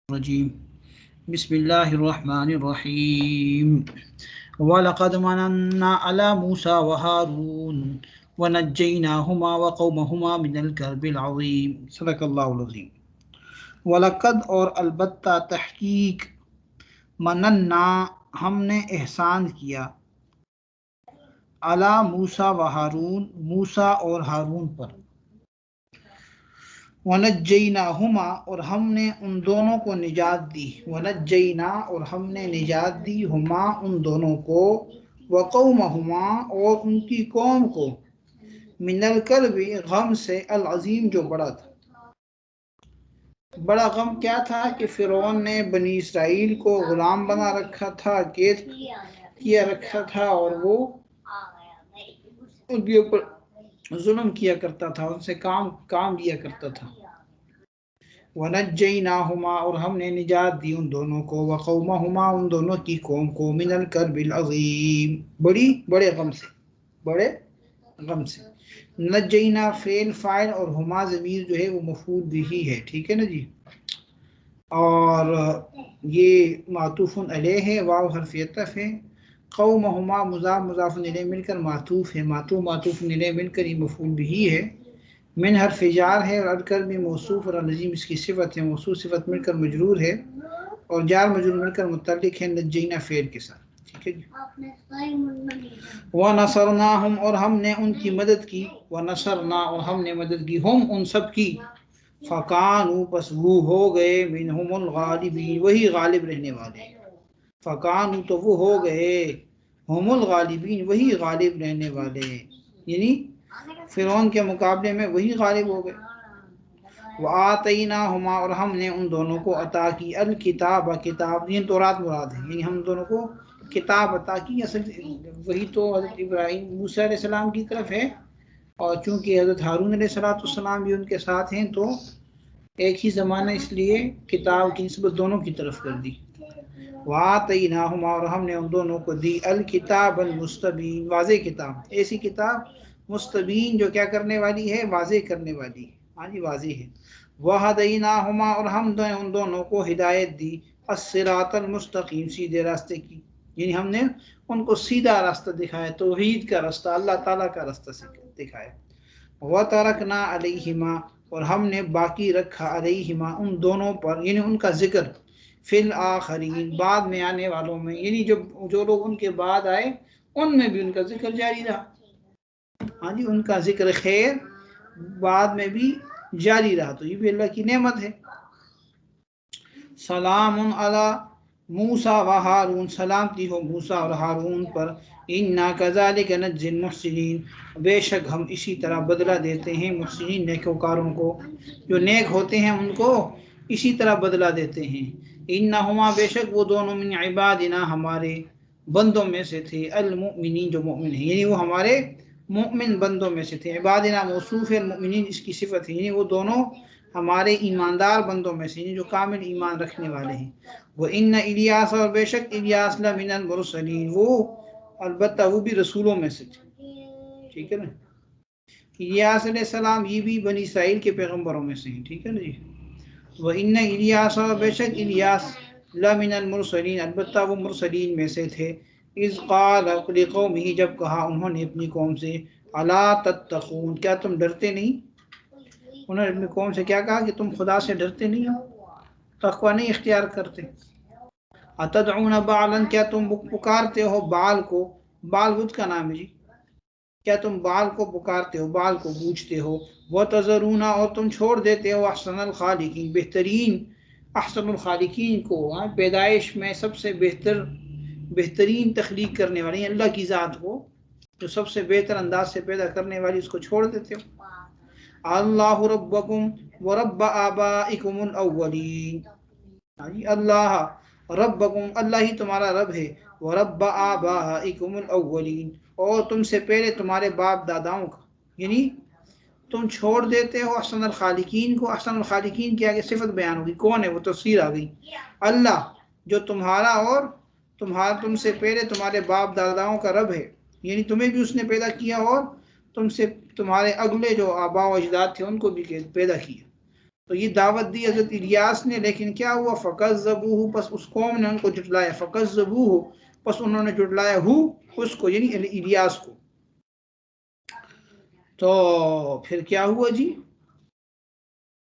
रजीम बिस्मिल्लाहिर्रहमानिर्रहीम वलक़द मनन्ना अला मूसा व हारून व नज्जयनाहुमा व क़ौमहुमा मिनल कर्बिल अज़ीम। सदक़ल्लाहुल अज़ीम। वलक़द और अलबत्ता तहक़ीक़, मनन्ना हमने एहसान किया, अला मूसा व हारून मूसा और हारून पर, वनज्जयनाहुमा और हमने उन दोनों को निजात दी, वनज्जयना और हमने निजात दी, हुमा उन दोनों को, वक़ौमहुमा और उनकी कौम को, मिनल कर्बी गम से, अल अज़ीम जो बड़ा था। बड़ा गम क्या था कि फ़िरौन ने बनी इसराइल को गुलाम बना रखा था, कैद किया रखा था और वो उनके ऊपर जुल्म किया करता था, उनसे काम लिया करता था। वनज्जयनाहुमा और हमने निजात दी उन दोनों को, वक़ौमहुमा उन दोनों की कौम को, मिनल कर्बिल अज़ीम बड़े गम से। नज्जयना फ़ेल फ़ाइल और हुमा ज़मीर जो है वो मफ़ूल बिही है, ठीक है ना जी। और ये मातूफ़ुन अलैह है, वाव हर्फ़ अतफ़ है। क़ौमहुमा मुज़ाफ़ुन इलैह मिलकर मातूफ़ है, मातूफ़ुन इलैह मिलकर ये मफ़ूल बिही है। मिन हर्फ़ जार है और अदकर में मौसूफ़ और नज़ीम इसकी सिफ़त है, मौसूफ़ सिफ़त मिलकर मजरूर है और जार मजरूर मिलकर मुतल्लिक़ है नज्जयना फ़ेल के साथ, ठीक है जी। व नसरनाहुम और हमने उनकी मदद की, व नसरना और हमने मदद की, हम उन सब की, फ़कानू बस वो हो गए, मिनहुमुल गालिबीन वही गालिब रहने वाले, फ़कानू तो वो हो गए, हुमुल गालिबीन वही गालिब रहने वाले, यानी फ़िरौन के मुकाबले में वही गालिब हो गए। व आतैनाहुमा और हमने उन दोनों को अता की, अल किताब किताब, ये तौरात मुराद है, यानी हम दोनों को किताब अता की। असल वही तो हज़रत इब्राहीम मूसा अलैहिस्सलाम की तरफ है और चूँकि हज़रत हारून अलैहिस्सलाम भी उनके साथ हैं तो एक ही ज़माना, इसलिए किताब की निस्बत दोनों की तरफ कर दी। वातैनाहुमा और हमने उन दोनों को दी, अल किताब अल मुस्तबीन वाज़े किताब, ऐसी किताब मुस्तबीन जो क्या करने वाली है, वाज़े करने वाली है, हाँ जी वाज़े है। वहदैनाहुमा और हम उन दोनों को हिदायत दी, अस्सिरातल मुस्तकीम सीधे रास्ते की, यानी हमने उनको सीधा रास्ता दिखाया, तौहीद का रास्ता, अल्लाह ताला का रास्ता दिखाया। व तरकना अलैहिमा और हमने बाकी रखा, अलैहिमा उन दोनों पर, यानी उनका जिक्र, फिल आखरीन बाद में आने वालों में, यानी जो लोग उनके बाद आए उनमें भी उनका जिक्र जारी रहा, हाँ जी उनका जिक्र खैर बाद में भी जारी रहा, तो ये भी अल्लाह की नेमत है। सलामुन अला मूसा व हारून सलामती हो मूसा और हारून पर, इन्ना कज़ालिका नज्जिल मुहसिनीन बेशक हम इसी तरह बदला देते हैं मुहसिनीन नेकोकारों को, जो नेक होते हैं उनको इसी तरह बदला देते हैं। इन्नहुमा बेशक वो दोनों मिन इबादिना हमारे बंदों में से थे, अल मुमिनीन जो मोमिन है, यानी वो हमारे मोमिन बंदों में से थे। इबादिना मौसूफ है, मुमिनीन इसकी सिफत है, यानी वो दोनों हमारे ईमानदार बंदों में से, जो कामिल ईमान रखने वाले हैं। वो इन्न इलियास और बेशक इलियास लमिनल मुरसलीन वो अलबत्ता वो भी रसूलों में से थे, ठीक है ना। इलियास अलैहिस्सलाम ये भी बनी इसराइल के पैगंबरों में से हैं, ठीक है ना जी। वो इन्न इलियास और बेशक इलियास लमिनल मुरसलीन अलबत्ता वो मुरसलीन में से थे। इज़ क़ाल लिक़ौमिही जब कहा उन्होंने अपनी कौम से, अला तत्तक़ून क्या तुम डरते नहीं। उन्होंने अपनी कौम से क्या कहा कि तुम खुदा से डरते नहीं हो, तक़वा नहीं इख्तियार करते। अतदऊन बालन क्या तुम पुकारते हो बाल को, बाल बुत का नाम है जी, क्या तुम बाल को पुकारते हो, बाल को पूजते हो। वह तजरूना और तुम छोड़ देते हो, अहसनुल खालिकीन बेहतरीन, अहसनुल खालिकीन को, पैदाइश में सबसे बेहतरीन तख्लीक करने वाली अल्लाह की ज़ात को, जो सबसे बेहतर अंदाज से पैदा करने वाली, उसको छोड़ देते हो। अल्लाहु रब्बकुम व रब्ब आबाइकुमुल अव्वलीन, अल्लाह रब्बकुम अल्लाह ही तुम्हारा रब है, व रब्ब आबाइकुमुल अव्वलीन और तुमसे पहले तुम्हारे बाप दादाओं का, यानी तुम छोड़ देते हो अहसनुल खालिकीन को। अहसनुल खालिकीन की आगे सिफत बयान होगी, कौन है वो, तफसीर आ गई। अल्लाह जो तुम्हारा और तुमसे पहले तुम्हारे बाप दादाओं का रब है, यानी तुम्हें भी उसने पैदा किया और तुमसे तुम्हारे अगले जो आबा व अजदाद थे उनको भी पैदा किया। तो ये दावत दी हजरत इलियास ने, लेकिन क्या हुआ, फ़कज़्ज़बूहु, बस उस कौम ने उनको जुटलाया, फ़कज़्ज़बूहु, बस उन्होंने जुटलाया हु, उसको, यानी इलियास को। तो फिर क्या हुआ जी,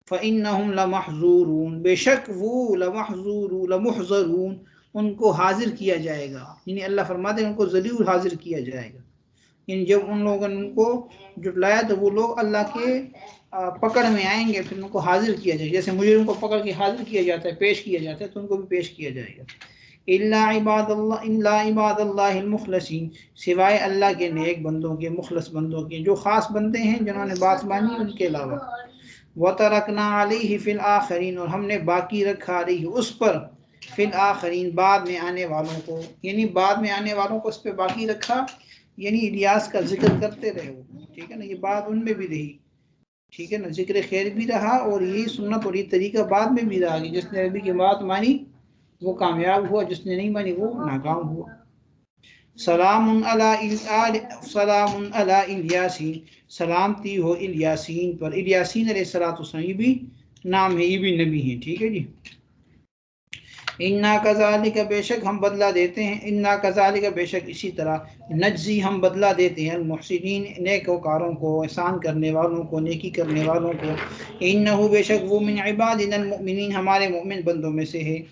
फ़इन्नहुम लमहज़ूरून, बेशक वो लमुहज़रून, उनको हाजिर किया जाएगा, यानी अल्लाह फरमाते हैं उनको ज़रूर हाजिर किया जाएगा। यानी जब उन लोगों ने उनको जुटलाया तो वो लोग अल्लाह के पकड़ में आएंगे, फिर उनको हाजिर किया जाएगा। जैसे मुझे उनको पकड़ के हाजिर किया जाता है, पेश किया जाता है, तो उनको भी पेश किया जाएगा। इल्ला इबादल्लाहिल मुखलसीन, सिवाय अल्लाह के नेक बंदों के, मुखलस बंदों के, जो खास बंदे हैं जिन्होंने बात मानी, उनके अलावा। वतरकना अलैहि फिल आखरीन, और हमने बाकी रखा अलैहि, उस पर, फिल आखरीन, बाद में आने वालों को, यानी बाद में आने वालों को उस पर बाकी रखा, यानी इलियास का जिक्र करते रहे वो, ठीक है ना, ये बात उनमें भी रही, ठीक है ना, जिक्र खैर भी रहा, और यही सुन्नत और ये तरीका बाद में भी रहा कि जिसने नबी की बात मानी वो कामयाब हुआ, जिसने नहीं मानी वो नाकाम हुआ। सलामुन अला इलियासीन, सलामती हो इलियासीन पर, इलियासीन अलैहिस्सलाम, ये भी नाम है, ये भी नबी हैं, ठीक है जी। इन्ना कज़ालिका, बेशक हम बदला देते हैं, इन्ना कज़ालिका, बेशक इसी तरह, नज्जी, हम बदला देते हैं, मुहसिनीन, नेकोकारों को, एहसान करने वालों को, नेकी करने वालों को। इन्नहु, बेशक वो, मिन इबादिनल मुमिनीन, हमारे मोमिन बंदों में से है।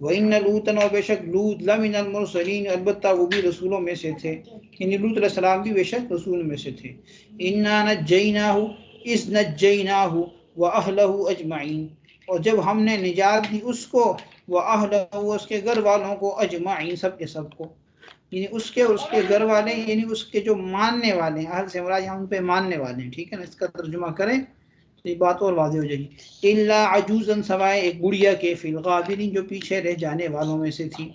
व इन्न लूतन, और बेशक लूत, लमिनल मुरसलीन, अलबत्ता वो भी रसूलों में से थे, यानी लूत अलैहिस्सलाम भी बेशक रसूल में से थे। इन्ना नज्जैनाहु, इस नज्जैनाहु व अहलहु अजमाइन, और जब हमने निजात दी उसको, व अहलहु, उसके घर वालों को, अजमाइन, सब के सब को, यानी उसके और उसके घर वाले, यानी उसके जो मानने वाले हैं, अहल से मुराद यहाँ उन पे मानने वाले हैं, ठीक है ना, इसका तर्जुमा करें तो ये बात और वाज़ेह हो जाएगी। इल्ला अजूजन, सवाए एक बुढ़िया के, फिल गाबिरीन, जो पीछे रह जाने वालों में से थी।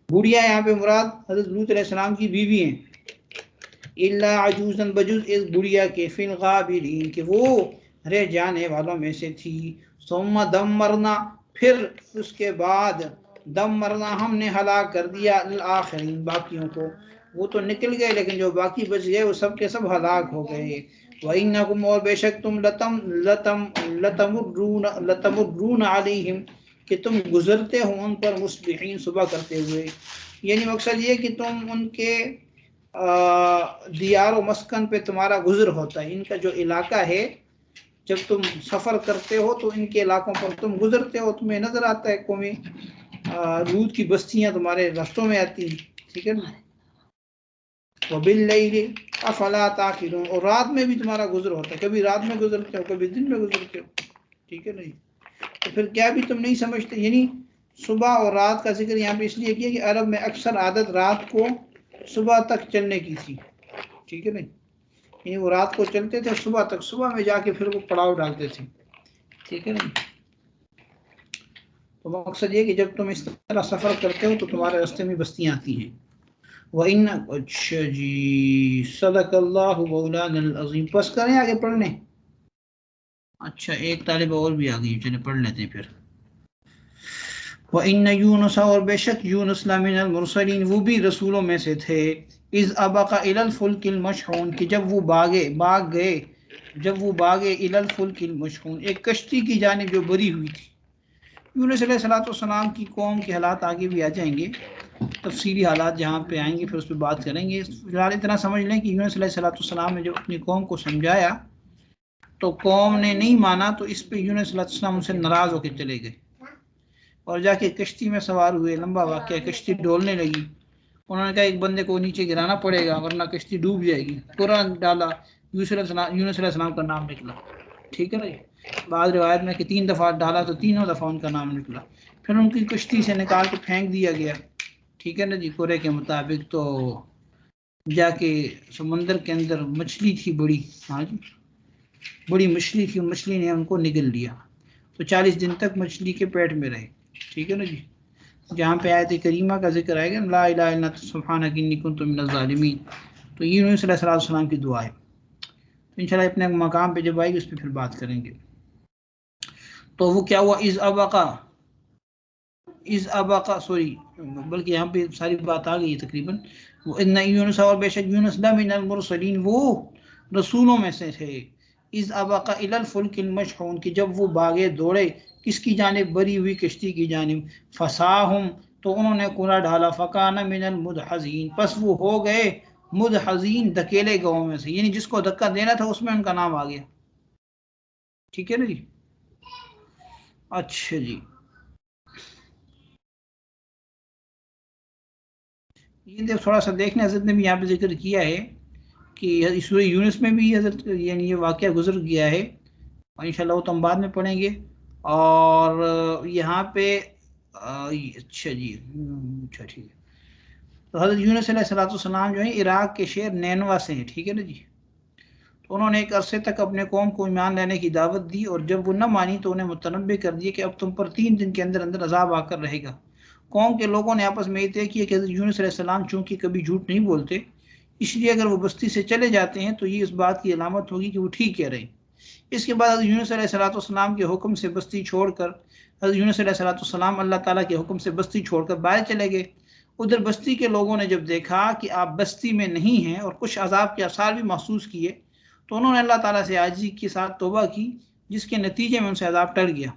बुढ़िया यहाँ पे मुराद हज़रत लूत अलैहिस्सलाम की बीवी हैं। इल्ला अजूजन, बजुज इस बुढ़िया के, फिल गाबिरीन, के वो रह जाने वालों में से थी। सुम्मा दम्मरना, फिर उसके बाद, दम्मरना, हमने हलाक कर दिया, अल आखिरीन, बाकियों को, वो तो निकल गए लेकिन जो बाकी बच गए वो सब के सब हलाक हो गए। वइन्नकुम, और बेशक तुम, लतमुर्रून अलैहिम, कि तुम गुजरते हो उन पर, मुस्बिहीन, सुबह करते हुए, यानी मकसद ये कि तुम उनके दियार व मस्कन पे तुम्हारा गुजर होता है, इनका जो इलाका है, जब तुम सफ़र करते हो तो इनके इलाकों पर तुम गुजरते हो, तुम्हें नज़र आता है कौमी लूत की बस्तियां तुम्हारे रास्तों में आती हैं, ठीक है ना। वबिल्लैलि अफला ताक़िलून, और रात में भी तुम्हारा गुजर होता है, कभी रात में गुजरते हो, कभी दिन में गुजरते हो, ठीक है ना। तो फिर क्या भी तुम नहीं समझते, यानी सुबह और रात का जिक्र यहाँ पे इसलिए किया कि अरब में अक्सर आदत रात को सुबह तक चलने की थी, ठीक है ना, यानी वो रात को चलते थे सुबह तक, सुबह में जाके फिर वो पड़ाव डालते थे, ठीक है ना। तो मकसद ये कि जब तुम इस तरह सफ़र करते हो तो तुम्हारे रास्ते में बस्तियाँ आती हैं। वइन, अच्छा जी, सदकल्लाहु मौलानल अज़ीम। बस करें आगे पढ़ने। अच्छा, एक तालिब और भी आ गई, चले पढ़ लेते हैं फिर। वइन यूनुस, और बेशक यूनुस, लमिनल मुरसलीन, वो भी रसूलों में से थे। इज़ अबका इलल फुल्किल मशहून, कि जब वो भागे इलल फुल्किल मशहून, एक कश्ती की जानिब जो भरी हुई थी। यूनुस अलैहिस्सलाम की कौम के हालात आगे भी आ जाएंगे, तफसीली हालात जहाँ पे आएंगे फिर उस पर बात करेंगे। फिलहाल इतना समझ लें कि यूनुस अलैहिस्सलाम ने जब अपनी कौम को समझाया तो कौम ने नहीं माना, तो इस पे यूनुस अलैहिस्सलाम उनसे नाराज़ होकर चले गए और जाके कश्ती में सवार हुए। लंबा वाक़या, कश्ती डोलने लगी, उन्होंने कहा एक बंदे को नीचे गिराना पड़ेगा वरना कश्ती डूब जाएगी। कुरान डाला, यूनुस अलैहिस्सलाम का नाम निकला, ठीक है ना। बाद रिवायत में कि 3 दफ़ा डाला तो तीनों दफ़ा उनका नाम निकला। फिर उनकी कश्ती से निकाल के फेंक दिया गया, ठीक है ना जी, कुरे के मुताबिक। तो जाके समंदर के अंदर मछली थी बड़ी, हाँ जी, बड़ी मछली थी, मछली ने उनको निगल लिया। तो 40 दिन तक मछली के पेट में रहे, ठीक है ना जी। जहाँ पे आयत करीमा का जिक्र आएगा, ला इलाहा इल्ला अंता सुब्हानक इन्नी कुन्तु मिनज़ ज़ालिमीन, तो ये यूनुस अलैहिस्सलाम की दुआ है। तो इंशाल्लाह अपने मकाम पे जब आएगी उस पर फिर बात करेंगे। तो वो क्या हुआ, इज़ अबका, सॉरी, बल्कि यहाँ पे सारी बात आ गई तकरीबन। वो इन्ना यूनुस, और बेशक यूनुस, लमिनल मुरसलीन, वो रसूलों में से थे। इज़ अबका इलल फुल्किल मशहून, कि जब वो भागे दौड़े किसकी जानिब, भरी हुई कश्ती की जानिब। फसाहुम, तो उन्होंने कूड़ा डाला। फ़काना मिनल मुदहज़ीन, बस वो हो गए मुदहज़ीन, धकेले गाँव में से, यानी जिसको धक्का देना था उसमें उनका नाम आ गया। ठीक है ना जी। अच्छा जी, ये देख थोड़ा सा देखने, हज़रत ने भी यहाँ पे जिक्र किया है कि सूरह यूनुस में भी हज़रत यानी ये वाक़या गुजर गया है, और इंशाल्लाह वो तो हम बाद में पढ़ेंगे। और यहाँ पे अच्छा जी, अच्छा ठीक है। तो हज़रत यूनुस अलैहिस्सलाम जो है इराक के शहर नैनवा से हैं, ठीक है ना जी। तो उन्होंने एक अरसे तक अपने कौम को ईमान लाने की दावत दी, और जब वो न मानी तो उन्हें मुतनब्बे कर दिया कि अब तुम पर 3 दिन के अंदर अंदर अजाब आकर रहेगा। कौम के लोगों ने आपस में तय किया कि हज़रत यूनुस अलैहिस्सलाम चूंकि कभी झूठ नहीं बोलते, इसलिए अगर वो बस्ती से चले जाते हैं तो ये इस बात की अलामत होगी कि वो ठीक कह रहे हैं। इसके बाद हज़रत यूनुस अलैहिस्सलाम के हुक्म से बस्ती छोड़कर हज़रत यूनुस अलैहिस्सलाम अल्लाह ताला के हुक्म से बस्ती छोड़कर बाहर चले गए। उधर बस्ती के लोगों ने जब देखा कि आप बस्ती में नहीं हैं और कुछ अजाब के आसार भी महसूस किए, तो उन्होंने अल्लाह ताला से आजिज़ी के साथ तौबा की, जिसके नतीजे में उनसे अजाब टल गया।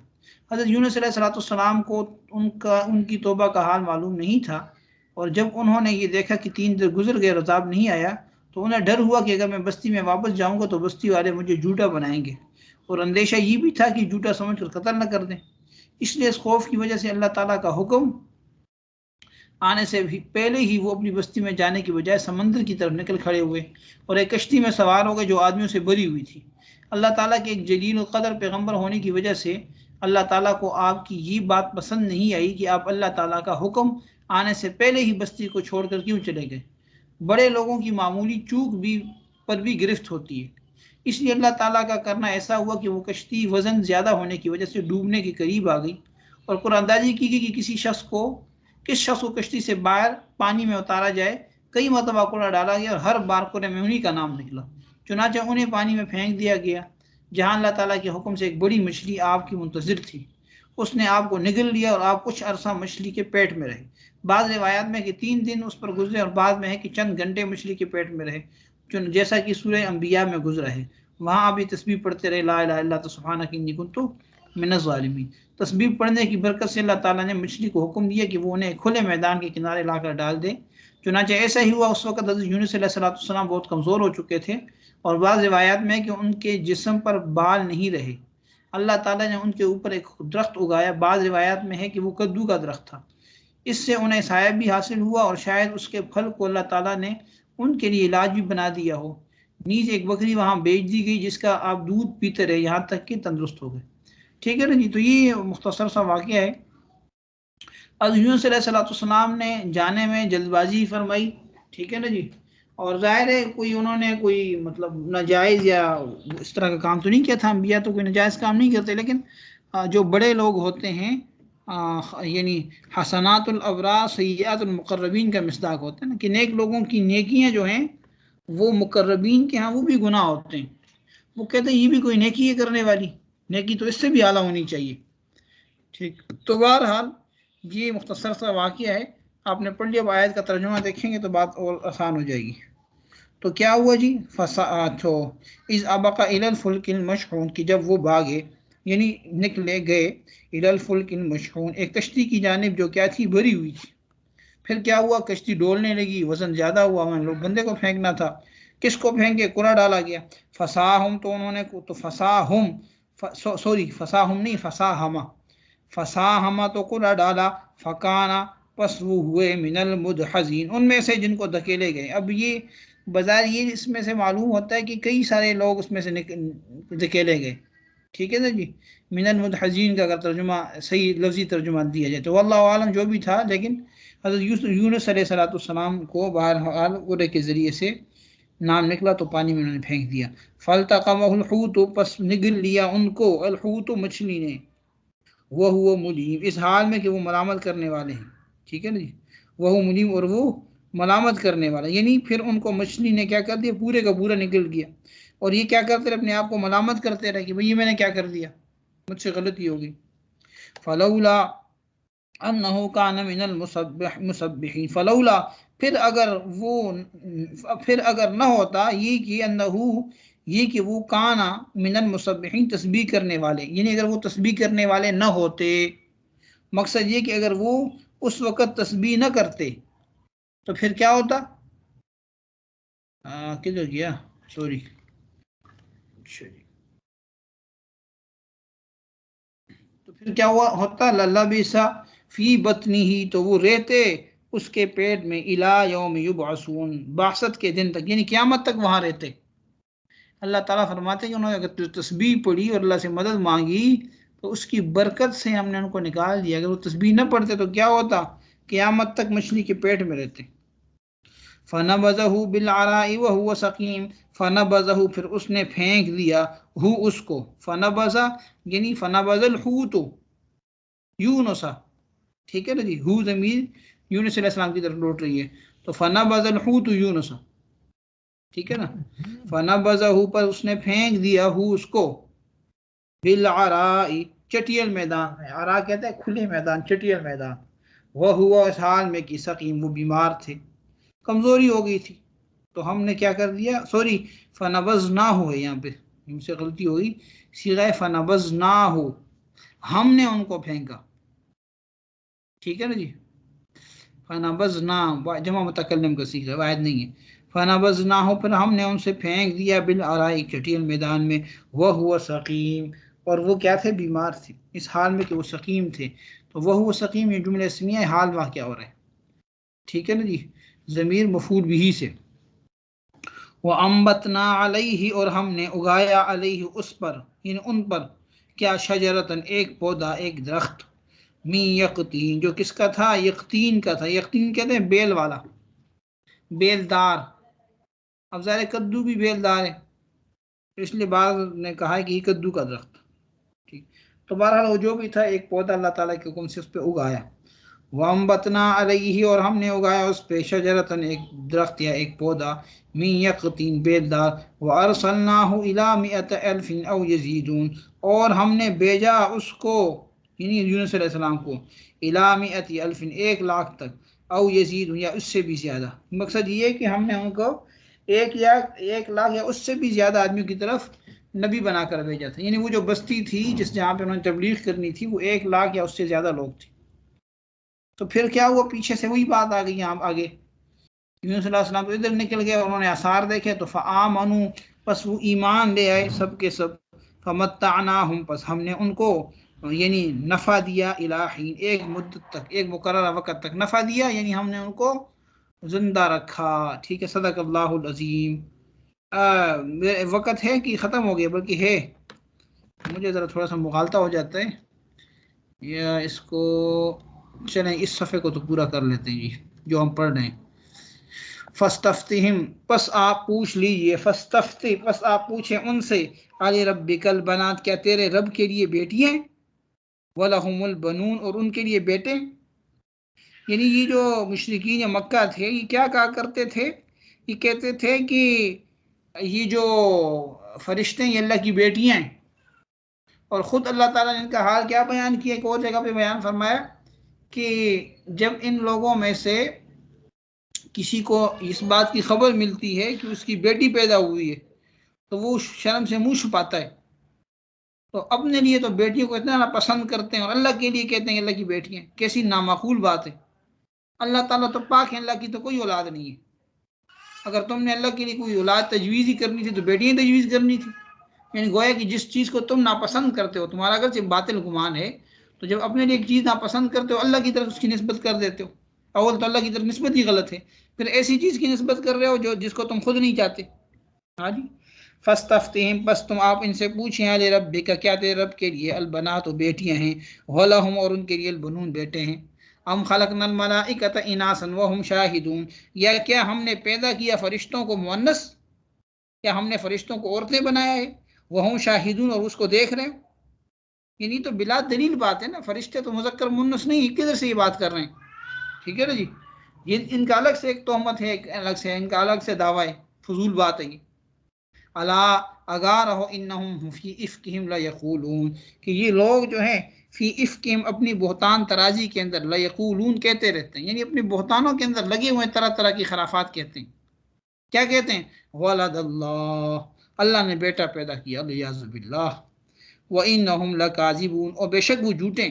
हज़रत यूनुस अलैहिस्सलाम को उनकी तौबा का हाल मालूम नहीं था, और जब उन्होंने ये देखा कि 3 दिन गुजर गए और अजाब नहीं आया, तो उन्हें डर हुआ कि अगर मैं बस्ती में वापस जाऊंगा तो बस्ती वाले मुझे झूठा बनाएंगे, और अंदेशा ये भी था कि झूठा समझ कर कत्ल न कर दें। इसलिए इस खौफ की वजह से अल्लाह ताला का हुक्म आने से भी पहले ही वो अपनी बस्ती में जाने की बजाय समंदर की तरफ निकल खड़े हुए, और एक कश्ती में सवार हो गए जो आदमियों से भरी हुई थी। अल्लाह ताला के एक जलील कदर पैगंबर होने की वजह से अल्लाह ताला को आपकी ये बात पसंद नहीं आई कि आप अल्लाह ताला का हुक्म आने से पहले ही बस्ती को छोड़कर क्यों चले गए। बड़े लोगों की मामूली चूक भी पर भी गिरफ्त होती है। इसलिए अल्लाह ताला का करना ऐसा हुआ कि वो कश्ती वज़न ज़्यादा होने की वजह से डूबने के करीब आ गई, और कुरानंदाजी की गई कि किस शख्स को कश्ती से बाहर पानी में उतारा जाए। कई मरतबा कूड़ा डाला गया और हर बार कूड़े में उन्हीं का नाम निकला। चुनाचे उन्हें पानी में फेंक दिया गया, जहाँ अल्लाह ताला के हुक्म से एक बड़ी मछली आप की मुंतजिर थी। उसने आप को निगल लिया और आप कुछ अरसा मछली के पेट में रहे। बाद रिवायात में कि 3 दिन उस पर गुजरे, और बाद में है कि चंद घंटे मछली के पेट में रहे, जैसा कि सूरह अंबिया में गुजरा है। वहाँ आप ये तस्बीह पढ़ते रहे, ला इलाहा इल्ला सुब्हानक इन्नी कुन्तु मिनज़ ज़ालिमीन। तस्बीह पढ़ने की बरकत से अल्लाह ताला ने मछली को हुक्म दिया कि वो उन्हें खुले मैदान के किनारे लाकर डाल दे। चुनांचे ऐसा ही हुआ। उस वक्त हज़रत यूनुस अलैहिस्सलाम बहुत कमज़ोर हो चुके थे, और बाद रिवायात में कि उनके जिस्म पर बाल नहीं रहे। अल्लाह ताला ने उनके ऊपर एक दरख्त उगाया। बाद रिवायात में है कि वो कद्दू का दरख्त था। इससे उन्हें साया भी हासिल हुआ, और शायद उसके फल को अल्लाह ताला ने उनके लिए इलाज भी बना दिया हो। नीज एक बकरी वहाँ बेच दी गई, जिसका आप दूध पीते रहे यहाँ तक कि तंदुरुस्त हो गए। ठीक है ना जी। तो ये मुख्तसर सा वाक़या है। अब यूनुस अलैहिस्सलाम ने जाने में जल्दबाजी फरमाई, ठीक है ना जी। और जाहिर है कोई उन्होंने कोई मतलब नाजायज़ या इस तरह का काम तो नहीं किया था। अंबिया तो कोई नाजायज़ काम नहीं करते, लेकिन जो बड़े लोग होते हैं, यानी हसनातुल अबरार सय्यातुल मुक़र्रबीन का मिस्दाक होता है ना, कि नेक लोगों की नेकियां जो हैं वो मुक़र्रबीन के यहाँ वो भी गुनाह होते हैं। वो कहते हैं ये भी कोई नेकी है करने वाली, नेकी तो इससे भी आला होनी चाहिए। ठीक। तो बहरहाल ये मुख्तसर सा वाक़या है, आपने पढ़ लिया। अब आयत का तर्जुमा देखेंगे तो बात और आसान हो जाएगी। तो क्या हुआ जी, फसा तो इस अबका इलल फुल्किल मशहून, की जब वो भागे यानी निकले गए, इलल फुल्किल मशहून, एक कश्ती की जानिब जो क्या थी, भरी हुई थी। फिर क्या हुआ, कश्ती डोलने लगी, वजन ज़्यादा हुआ, वहाँ लोग बंदे को फेंकना था। किसको फेंके, कूड़ा डाला गया। फसाहुम, तो उन्होंने तो फसाहुम, सॉरी फसाहुम नहीं, फसाहमा, फसाहमा तो कूड़ा डाला। फ़काना, पस वो हुए मिनल मुदहज़ीन, उनमें से जिनको धकेले गए। अब ये बाजार ये इसमें से मालूम होता है कि कई सारे लोग उसमें से धकेले गए। ठीक है ना जी। मिनल मुदहज़ीन का अगर तर्जुमा सही लफ्ज़ी तर्जुमा दिया जाए तो वल्लाहु आलम जो भी था, लेकिन हज़रत यूनुस अलैहिस्सलाम को बहरहाल कूड़े के ज़रिए से नाम निकला, तो पानी में उन्होंने फेंक दिया। फ़ल्तक़महुल हूत, पस निगल लिया उनको, अल हूत मछली ने, वह हुआ मुलीम, इस हाल में कि वो मलामत करने वाले हैं। ठीक है ना जी। वह मुलीम, और वो मलामत करने वाला, यानी फिर उनको मछली ने क्या कर दिया, पूरे का पूरा निकल गया। और ये क्या करते रहे, अपने आप को मलामत करते रहे कि भाई ये मैंने क्या कर दिया, मुझसे गलती हो गई। फलौला अन्नहु कान मिनल मुसब्बिहीन, फलौला, फिर अगर न होता ये कि अन्नहु, ये कि वो काना मिनल मुसब्बिहीन, तस्बीह करने वाले, यानी अगर वो तस्बीह करने वाले न होते, मकसद ये कि अगर वो उस वक़्त तस्बीह न करते तो फिर क्या होता। किधर गया, सॉरी, तो फिर क्या हुआ होता, लल्ला बीसा फी बतनी ही, तो वो रहते उसके पेट में, इला यौम युबअसून, बासत के दिन तक, यानी क़यामत तक वहां रहते। अल्लाह ताला फरमाते हैं कि उन्होंने अगर तस्बीह पढ़ी और अल्लाह से मदद मांगी तो उसकी बरकत से हमने उनको निकाल दिया। अगर वो तस्बीह न पढ़ते तो क्या होता, क़यामत तक मछली के पेट में रहते। फनबज़हु बिलअराई वहुव सकीम, फनबज़हु, फिर उसने फेंक दिया, हु उसको, फनबज़ा यानी फनबज़ल हूत यूनुसा, ठीक है ना जी, हु ज़मीर यूनुस अलैहिस्सलाम की तरफ लौट रही है, तो फनबज़ल हूत यूनुसा, ठीक है ना। फनबज़हु, पर उसने फेंक दिया, हु उसको, बिलअराई, चटियल मैदान में, अरा कहते हैं खुले मैदान, चटियल मैदान, वह हुआ इस हाल में कि सकीम, वो बीमार थे, कमजोरी हो गई थी। तो हमने क्या कर दिया, सॉरी, फनबज ना हो है यहाँ पे, हमसे गलती हुई, सीगा फनबज ना हो, हमने उनको फेंका, ठीक है ना जी। फनबज ना जमा मुतकल्लिम का सीगा, वाहिद नहीं है। फनबज ना हो, फिर हमने उनसे फेंक दिया, बिल अराई, चटियल मैदान में, वह हुआ सकीम, और वो क्या थे, बीमार थे, इस हाल में कि वो सकीम थे। तो वह हुआ सकीम, ये जुमला इस्मिया, हाल वाक़या हो रहा है, ठीक है ना जी, ज़मीर मफूल बिही से। वह अम्बतना अलैहि, और हमने उगाया अलैहि, उस पर, इन उन पर, क्या, शजरतन, एक पौधा, एक दरख्त, मी यकतीन, जो किसका था, यकतीन का था। यकतीन कहते हैं बेल वाला, बेलदार। अब ज़ाहिर कद्दू भी बेलदार है, तो इसलिए बाद ने कहा है कि ये कद्दू का दरख्त, ठीक। तो बहरहाल वो जो भी था, एक पौधा अल्लाह ताला के हुक्म से उस पर उगाया। वम्बतना अलैहि, और हमने उगाया उस पे, शजरतन, एक दरख्त या एक पौधा, मिन यक़तीन, बेलदार, व अरसलनाहु इला मिअत अल्फिन औ यजीदून, और हमने भेजा उसको, यानी यूनुस अलैहिस्सलाम को, इला मिअत अल्फिन, 1 लाख तक, औ यजीदून, या उससे भी ज़्यादा। मकसद ये है कि हमने उनको 1 लाख या उससे भी ज़्यादा आदमियों की तरफ नबी बनाकर भेजा था। यानी वो जो बस्ती थी जिस जहाँ पे उन्होंने तबलीग करनी थी, वो 1 लाख या उससे ज़्यादा लोग थे। तो फिर क्या हुआ, पीछे से वही बात आ गई यहाँ आगे, यूनुस अलैहिस्सलाम तो इधर निकल गए, उन्होंने आसार देखे तो फ़आमनू, बस वो ईमान ले आए सब के सब। फ़मत्तअनाहुम, बस हमने उनको यानी नफ़ा दिया, इलाहीन, एक मुद्दत तक, एक मुकर्रर वक़्त तक नफ़ा दिया, यानी हमने उनको जिंदा रखा, ठीक है। सदक़ल्लाहुल अज़ीम। वक़्त है कि ख़त्म हो गया, बल्कि है, मुझे ज़रा थोड़ा सा मुगालता हो जाता है, या इसको, चलें इस सफ़े को तो पूरा कर लेते हैं जी, जो हम पढ़ रहे हैं। फस्तफ्तिहिम, बस आप पूछ लीजिए, फस्तफ्ति, बस आप पूछें उनसे, अली रब्बिकल बनात, क्या तेरे रब के लिए बेटियां, वलहुमुल बनून, और उनके लिए बेटे। यानी ये जो मुशरिकीन या मक्का थे, ये क्या कहा करते थे, ये कहते थे कि ये जो फरिश्ते ये अल्लाह की बेटियां हैं। और ख़ुद अल्लाह ताला ने इनका हाल क्या बयान किया, एक और जगह पे बयान फरमाया कि जब इन लोगों में से किसी को इस बात की खबर मिलती है कि उसकी बेटी पैदा हुई है, तो वो शर्म से मुंह छुपाता है। तो अपने लिए तो बेटियों को इतना ना पसंद करते हैं, और अल्लाह के लिए कहते हैं अल्लाह की बेटियां, कैसी नामाकूल बात है। अल्लाह ताला तो पाक है, अल्लाह की तो कोई औलाद नहीं है। अगर तुमने अल्लाह के लिए कोई औलाद तजवीज़ ही करनी थी तो बेटियां तजवीज़ करनी थी। यानी गोया कि जिस चीज़ को तुम नापसंद करते हो, तुम्हारा अगर सिर्फ बातिल गुमान है, तो जब अपने लिए एक चीज़ नापसंद करते हो, अल्लाह की तरफ उसकी निस्बत कर देते हो। अव्वल तो अल्लाह की तरफ निस्बत ही गलत है, फिर ऐसी चीज़ की निस्बत कर रहे हो जो जिसको तुम खुद नहीं चाहते। हाँ जी। फस्तफ्तिहिम, बस तुम आप इनसे पूछें, अले रब्बिका, क्या तेरे रब के लिए, अलबनात, बेटियां हैं, वलहुम, और उनके लिए अलबनून, बेटे हैं। अम खलकनल मलाइकत इनासन वहुम शाहिदून, या क्या हमने पैदा किया फरिश्तों को मुअन्नस, क्या हमने फरिश्तों को औरतें बनाया है, वहुम शाहिदून, और उसको देख रहे हैं। यानी तो बिला दलील बात है ना, फरिश्ते तो मुज़क्कर मुन्नस नहीं, किधर से ये बात कर रहे हैं, ठीक है ना जी। ये इनका अलग से एक तोहमत है, अलग से इनका अलग से दावा है, फजूल बात है ये। अला अगार हो इन्नहुम फी इफ्किहिम ला यक़ूलून, कि ये लोग जो हैं फी इफ्किहिम, अपनी बहतान तराजी के अंदर, ला यक़ूलून, कहते रहते हैं, यानी अपने बहतानों के अंदर लगे हुए तरह तरह की खराफात कहते हैं। क्या कहते हैं, वलदल्लाह, अल्लाह ने बेटा पैदा किया, लियाज़ुबिल्लाह। व इन्नहुम लकाज़िबून, और बेशक वो झूठे।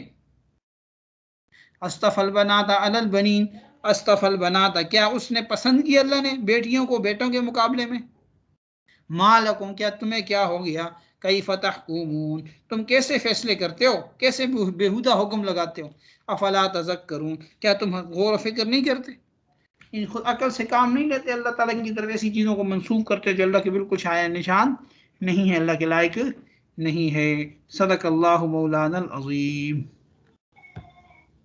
अस्तफल बनाता अलल बनीन, अस्तफल बनाता, क्या उसने पसंद किया अल्लाह ने बेटियों को बेटों के मुकाबले में। मालकुम, क्या तुम्हें क्या हो गया, कई फतहकुमून, तुम कैसे फैसले करते हो, कैसे बेहुदा हुक्म लगाते हो। अफला तज़क्करून, क्या तुम गौर फिक्र नहीं करते, इन खुद अकल से काम नहीं लेते, अल्लाह ताला की तरफ ऐसी चीज़ों को मंसूब करते जो अल्लाह के बिल्कुल छाया निशान नहीं है, अल्लाह के लायक नहीं है। सदक अल्लाहु मौलाना अल अज़ीम।